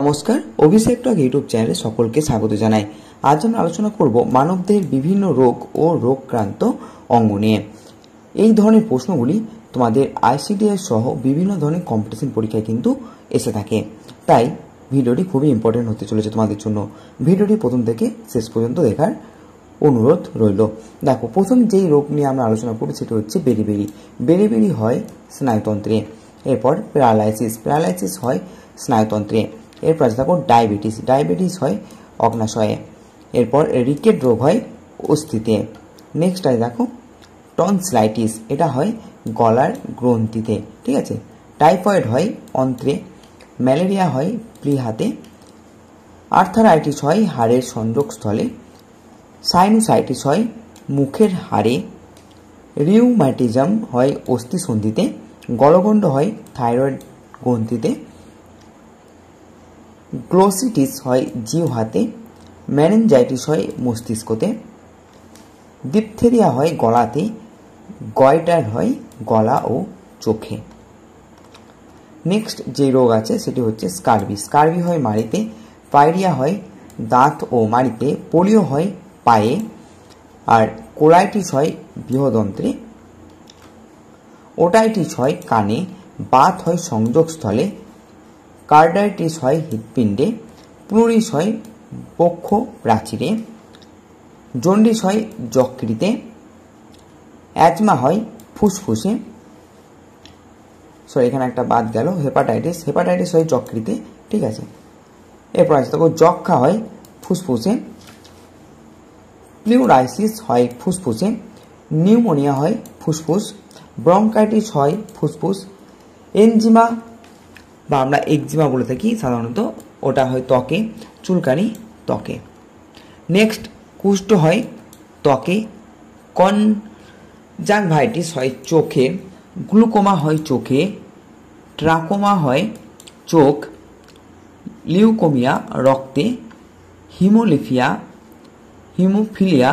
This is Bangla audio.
নমস্কার, অভিষেক টক ইউটিউব চ্যানেলে সকলকে স্বাগত জানাই। আজ আমরা আলোচনা করব মানবদেহের বিভিন্ন রোগ ও রোগক্রান্ত অঙ্গ নিয়ে। এই ধরনের প্রশ্নগুলি তোমাদের আইসিডিএস সহ বিভিন্ন ধরনের কম্পিটিশন পরীক্ষায় কিন্তু এসে থাকে, তাই ভিডিওটি খুবই ইম্পর্টেন্ট হতে চলেছে তোমাদের জন্য। ভিডিওটি প্রথম থেকে শেষ পর্যন্ত দেখার অনুরোধ রইল। দেখো, প্রথম যেই রোগ নিয়ে আমরা আলোচনা করব সেটা হচ্ছে বেরিবেরি। বেরিবেরি হয় স্নায়ুতন্ত্রে। এরপর প্যারালাইসিস হয় স্নায়ুতন্ত্রে। এরপর দেখো ডায়াবেটিস হয় অগ্নাশয়ে। এরপর রিকেট রোগ হয় অস্থিতে। নেক্সট আছে দেখো টনসিলাইটিস, এটা হয় গলার গ্রন্থিতে, ঠিক আছে। টাইফয়েড হয় অন্ত্রে। ম্যালেরিয়া হয় প্লীহাতে। আর্থারাইটিস হয় হাড়ের সংযোগস্থলে। সাইনোসাইটিস হয় মুখের হাড়ে। রিউমাটিজম হয় অস্থিসন্ধিতে। গলগণ্ড হয় থাইরয়েড গ্রন্থিতে। গ্লোসিটিস হয় জিহ্বাতে। মেনিনজাইটিস হয় মস্তিষ্কতে। ডিপথেরিয়া হয় গলাতে। গয়টার হয় গলা ও চোখে। নেক্সট যে রোগ আছে সেটি হচ্ছে স্কারভি হয় মাড়িতে। পাইরিয়া হয় দাঁত ও মাড়িতে। পোলিও হয় পায়ে। আর কোলাইটিস হয় বৃহদন্ত্রে। ওটাইটিস হয় কানে। বাত হয় সংযোগস্থলে। কার্ডাইটিস হয় হৃৎপিণ্ডে। প্লুরিস হয় বক্ষ প্রাচীরে। জন্ডিস হয় যকৃতে। অ্যাজমা হয় ফুসফুসে। এখানে একটা বাদ গেল, হেপাটাইটিস হয় যকৃতে, ঠিক আছে। এরপর আছে দেখো যক্ষা হয় ফুসফুসে। প্লিউরাইসিস হয় ফুসফুসে। নিউমোনিয়া হয় ফুসফুস। ব্রঙ্কাইটিস হয় ফুসফুস। এনজিমা বা আমরা একজিমা বলে থাকি সাধারণত, ওটা হয় ত্বকে। চুলকানি ত্বকে। নেক্সট কুষ্ঠ হয় ত্বকে। কনজাংভাইটিস হয় চোখে। গ্লুকোমা হয় চোখে। ট্রাকোমা হয় চোখ। লিউকোমিয়া রক্তে। হিমোফিলিয়া